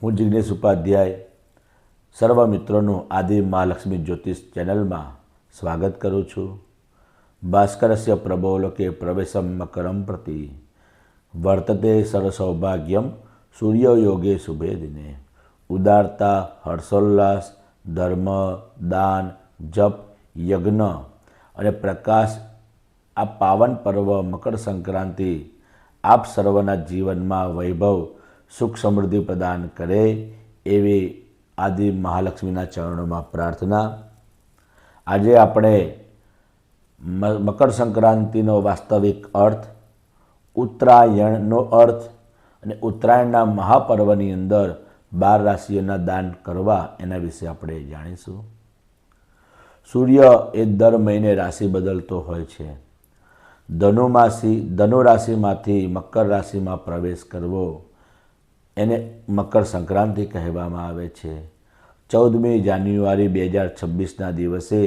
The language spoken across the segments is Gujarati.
હું જિગ્નેશ ઉપાધ્યાય સર્વ મિત્રોનું આદિ મહાલક્ષ્મી જ્યોતિષ ચેનલમાં સ્વાગત કરું છું। ભાસ્કરસ્ય પ્રબોલોકે પ્રવેશમ મકરમ પ્રતિ વર્તતે સર્વસૌભાગ્યમ સૂર્યયોગે શુભે દિને। ઉદારતા, હર્ષોલ્લાસ, ધર્મ, દાન, જપ, યજ્ઞ અને પ્રકાશ આ પાવન પર્વ મકર સંક્રાંતિ આપ સર્વના જીવનમાં વૈભવ, સુખ, સમૃદ્ધિ પ્રદાન કરે એવી આદિ મહાલક્ષ્મીના ચરણોમાં પ્રાર્થના। આજે આપણે મકર સંક્રાંતિનો વાસ્તવિક અર્થ, ઉત્તરાયણનો અર્થ અને ઉત્તરાયણના મહાપર્વની અંદર 12 રાશિઓના દાન કરવા એના વિશે આપણે જાણીશું। સૂર્ય એ દર મહિને રાશિ બદલતો હોય છે। ધનુ રાશિમાંથી મકર રાશિમાં પ્રવેશ કરવો એને મકર સંક્રાંતિ કહેવામાં આવે છે। 14મી જાન્યુઆરી 2026ના દિવસે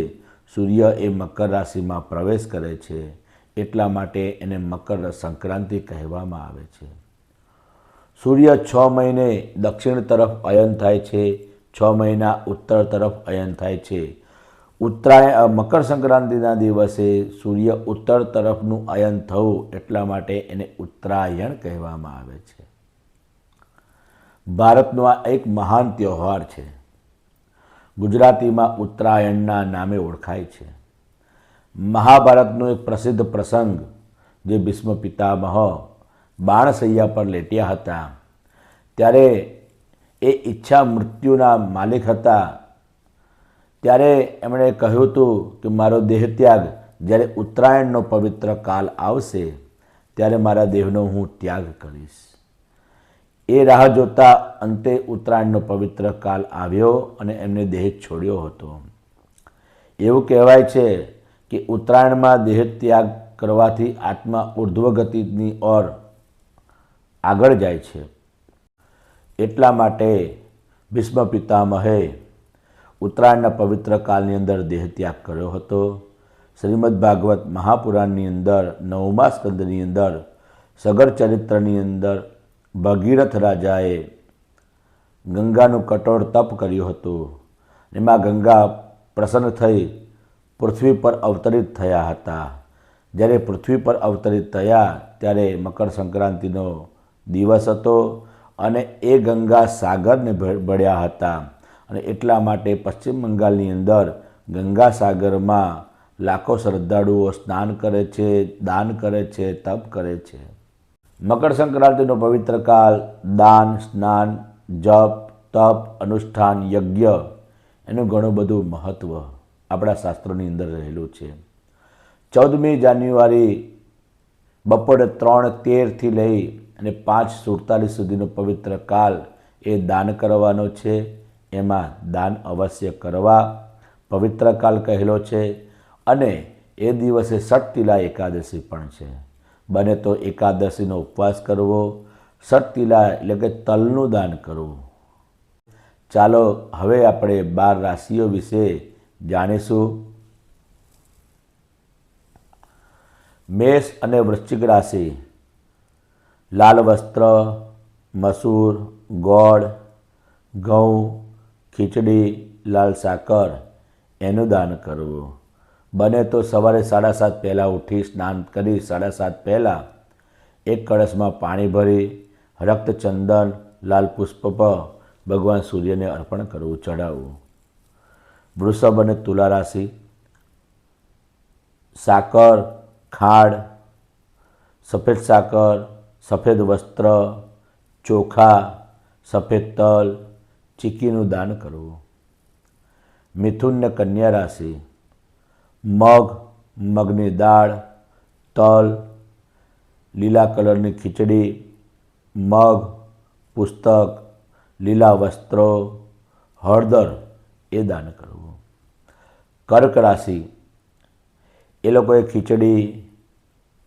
સૂર્ય એ મકર રાશિમાં પ્રવેશ કરે છે, એટલા માટે એને મકર સંક્રાંતિ કહેવામાં આવે છે। સૂર્ય 6 મહિને દક્ષિણ તરફ અયન થાય છે, 6 મહિના ઉત્તર તરફ અયન થાય છે। મકર સંક્રાંતિના દિવસે સૂર્ય ઉત્તર તરફનું અયન થવું એટલા માટે એને ઉત્તરાયણ કહેવામાં આવે છે। ભારતનો આ એક મહાન તહેવાર છે। ગુજરાતીમાં ઉત્તરાયણના નામે ઓળખાય છે। મહાભારતનો એક પ્રસિદ્ધ પ્રસંગ જે ભીષ્મ પિતામહ બાણશૈયા પર લેટ્યા હતા ત્યારે એ ઈચ્છા મૃત્યુના માલિક હતા। ત્યારે એમણે કહ્યું હતું કે મારો દેહત્યાગ જ્યારે ઉત્તરાયણનો પવિત્ર કાલ આવશે ત્યારે મારા દેહનો હું ત્યાગ કરીશ। એ રાહ જોતા અંતે ઉત્તરાયણનો પવિત્ર કાલ આવ્યો અને એમને દેહ છોડ્યો હતો। એવું કહેવાય છે કે ઉત્તરાયણમાં દેહ ત્યાગ કરવાથી આત્મા ઉર્ધ્વગતિની ઓર આગળ જાય છે, એટલા માટે ભીષ્મ પિતામહે ઉત્તરાયણના પવિત્ર કાળની અંદર દેહ ત્યાગ કર્યો હતો। શ્રીમદ ભાગવત મહાપુરાણની અંદર 9મા સ્કંદની અંદર સગર ચરિત્રની અંદર ભગીરથ રાજાએ ગંગાનું કઠોર તપ કર્યું હતું। એમાં ગંગા પ્રસન્ન થઈ પૃથ્વી પર અવતરિત થયા હતા। જ્યારે પૃથ્વી પર અવતરિત થયા ત્યારે મકર સંક્રાંતિનો દિવસ હતો અને એ ગંગા સાગરને ભળ્યા હતા અને એટલા માટે પશ્ચિમ બંગાળની અંદર ગંગા સાગરમાં લાખો શ્રદ્ધાળુઓ સ્નાન કરે છે, દાન કરે છે, તપ કરે છે। મકર સંક્રાંતિનો પવિત્ર કાળ દાન, સ્નાન, જપ, તપ, અનુષ્ઠાન, યજ્ઞ એનું ઘણું બધું મહત્ત્વ આપણા શાસ્ત્રોની અંદર રહેલું છે। 14મી જાન્યુઆરી બપોરે 3:13થી લઈ અને 5:47 સુધીનો પવિત્ર કાળ એ દાન કરવાનો છે। એમાં દાન અવશ્ય કરવા પવિત્ર કાળ કહેલો છે અને એ દિવસે ષટતિલા એકાદશી પણ છે। બને તો એકાદશીનો ઉપવાસ કરવો, ષટતિલા એટલે કે તલનું દાન કરવું। ચાલો હવે આપણે 12 રાશિઓ વિશે જાણીશું। મેષ અને વૃશ્ચિક રાશિ લાલ વસ્ત્ર, મસૂર, ગોળ, ઘઉં, ખીચડી, લાલ સાકર એનું દાન કરવું। બને તો સવારે 7:30 પહેલાં ઉઠી સ્નાન કરી 7:30 પહેલાં એક કળશમાં પાણી ભરી રક્તચંદન, લાલ પુષ્પ ભગવાન સૂર્યને અર્પણ કરવું, ચડાવવું। વૃષભ અને તુલા રાશિ સાકર, ખાંડ, સફેદ સાકર, સફેદ વસ્ત્ર, ચોખા, સફેદ તલ, ચીકીનું દાન કરવું। મિથુન ને કન્યા રાશિ મગ, મગની દાળ, તલ, લીલા કલરની ખીચડી, મગ, પુસ્તક, લીલા વસ્ત્રો, હળદર એ દાન કરવું। કર્ક રાશિ એ લોકોએ ખીચડી,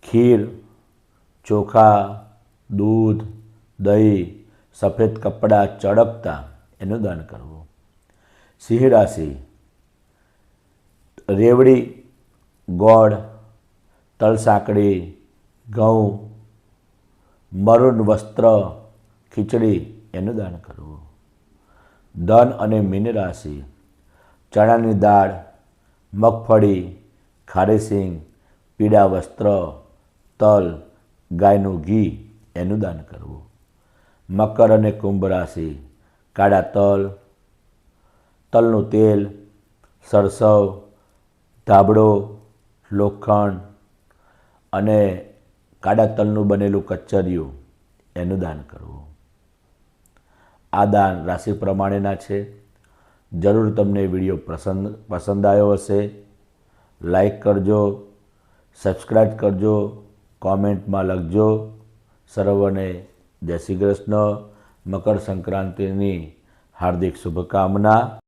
ખીર, ચોખા, દૂધ, દહીં, સફેદ કપડાં ચળકતા એનું દાન કરવું। સિંહ રાશિ રેવડી, ગોળ, તલ સાંકળી, ઘઉં, મરૂન વસ્ત્ર, ખીચડી એનું દાન કરવું। ધન અને મીન રાશિ ચણાની દાળ, મગફળી, ખારેસિંગ, પીળા વસ્ત્ર, તલ, ગાયનું ઘી એનું દાન કરવું. મકર અને કુંભ રાશિ કાળા તલ, તલનું તેલ, સરસવ, ધાબળો, લોખંડ અને કાળા તલનું બનેલું કચરિયું એનું દાન કરવું. આ દાન રાશિ પ્રમાણેના છે. જરૂર તમને વિડીયો પસંદ આવ્યો હશે. લાઈક કરજો, સબસ્ક્રાઈબ કરજો, કોમેન્ટમાં લખજો. સર્વને જય શ્રી કૃષ્ણ. મકર સંક્રાંતિની હાર્દિક શુભકામના.